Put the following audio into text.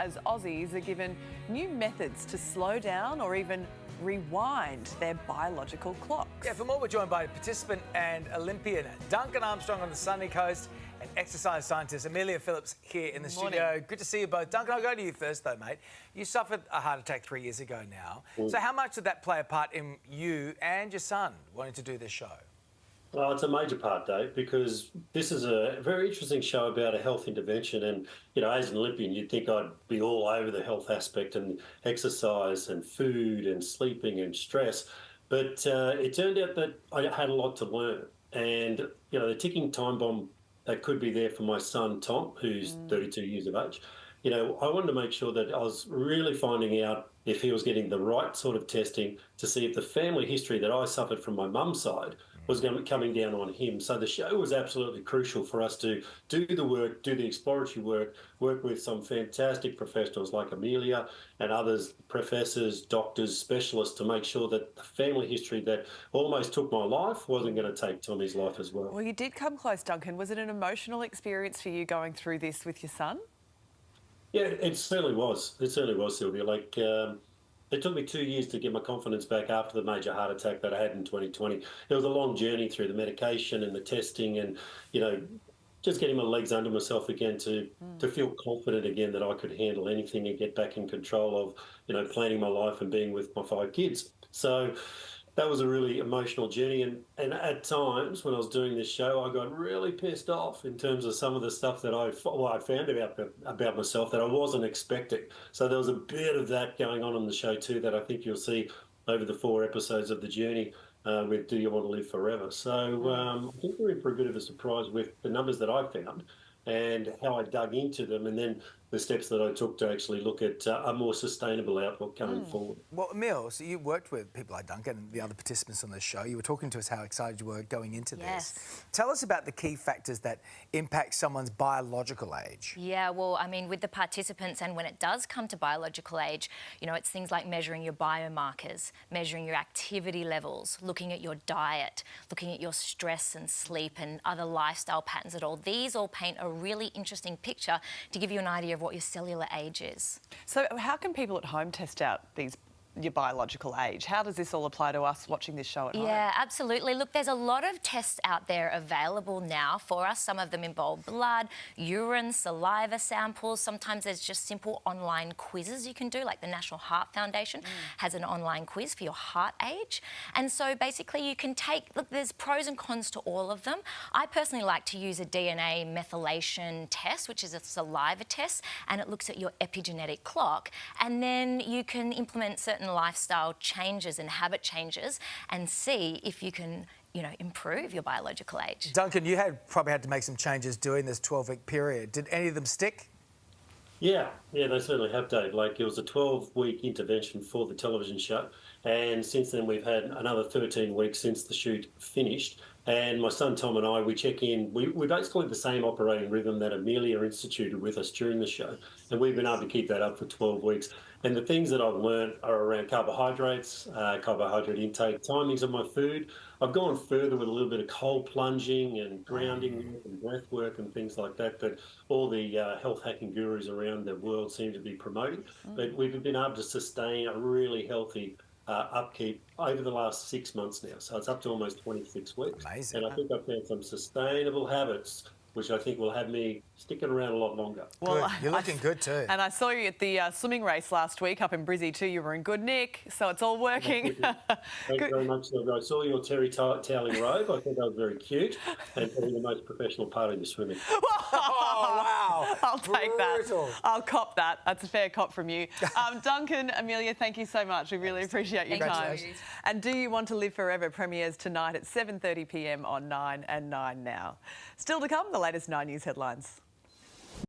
as Aussies are given new methods to slow down or even rewind their biological clocks. Yeah, for more, we're joined by participant and Olympian Duncan Armstrong on the sunny coast and exercise scientist Amelia Phillips here in the studio. Good to see you both. Duncan, I'll go to you first though, mate. You suffered a heart attack 3 years ago now. So how much did that play a part in you and your son wanting to do this show? Well, it's a major part, Dave, because this is a very interesting show about a health intervention. And, you know, as an Olympian, you'd think I'd be all over the health aspect and exercise and food and sleeping and stress. But it turned out that I had a lot to learn. And, you know, the ticking time bomb that could be there for my son, Tom, who's 32 years of age. You know, I wanted to make sure that I was really finding out if he was getting the right sort of testing to see if the family history that I suffered from my mum's side was coming down on him. So the show was absolutely crucial for us to do the work, do the exploratory work with some fantastic professionals like Amelia and others, professors, doctors, specialists, to make sure that the family history that almost took my life wasn't going to take Tommy's life as well. Well, you did come close, Duncan. Was it an emotional experience for you going through this with your son? Yeah, it certainly was. It certainly was, Sylvia. It took me 2 years to get my confidence back after the major heart attack that I had in 2020. It was a long journey through the medication and the testing and, you know, just getting my legs under myself again to feel confident again that I could handle anything and get back in control of, you know, planning my life and being with my 5 kids. So that was a really emotional journey. And at times when I was doing this show, I got really pissed off in terms of some of the stuff that I found about myself that I wasn't expecting. So there was a bit of that going on in the show too that I think you'll see over the 4 episodes of the journey with Do You Want to Live Forever? So I think we're in for a bit of a surprise with the numbers that I found and how I dug into them, and then the steps that I took to actually look at a more sustainable outlook coming forward. Well, Emil, so you worked with people like Duncan and the other participants on the show. You were talking to us how excited you were going into this. Tell us about the key factors that impact someone's biological age. Yeah, well, I mean, with the participants and when it does come to biological age, you know, it's things like measuring your biomarkers, measuring your activity levels, looking at your diet, looking at your stress and sleep and other lifestyle patterns at all. These all paint a really interesting picture to give you an idea of what your cellular age is. So how can people at home test out your biological age? How does this all apply to us watching this show at home? Yeah, absolutely. Look, there's a lot of tests out there available now for us. Some of them involve blood, urine, saliva samples. Sometimes there's just simple online quizzes you can do, like the National Heart Foundation has an online quiz for your heart age. And so basically you can look, there's pros and cons to all of them. I personally like to use a DNA methylation test, which is a saliva test, and it looks at your epigenetic clock. And then you can implement certain lifestyle changes and habit changes and see if you can, you know, improve your biological age. Duncan, you probably had to make some changes during this 12-week period. Did any of them stick? Yeah, they certainly have, Dave. Like, it was a 12-week intervention for the television show, and since then we've had another 13 weeks since the shoot finished. And my son Tom and I, we check in. We basically have the same operating rhythm that Amelia instituted with us during the show, and we've been able to keep that up for 12 weeks. And the things that I've learned are around carbohydrates, carbohydrate intake, timings of my food. I've gone further with a little bit of cold plunging and grounding and breath work and things like that all the health hacking gurus around the world seem to be promoting. But we've been able to sustain a really healthy upkeep over the last 6 months now. So it's up to almost 26 weeks. Amazing. And I think I've found some sustainable habits which I think will have me sticking around a lot longer. Well, good. You're looking good too. And I saw you at the swimming race last week up in Brizzy too. You were in good nick, so it's all working. Thank you very much. I saw your terry toweling robe. I thought that was very cute and probably the most professional part of your swimming. Oh, wow. I'll take Brutal. that. I'll cop that. That's a fair cop from you. Duncan, Amelia, thank you so much. We really appreciate your time. And Do You Want to Live Forever premieres tonight at 7:30 p.m. on 9 and 9 Now. Still to come, the latest 9 News headlines.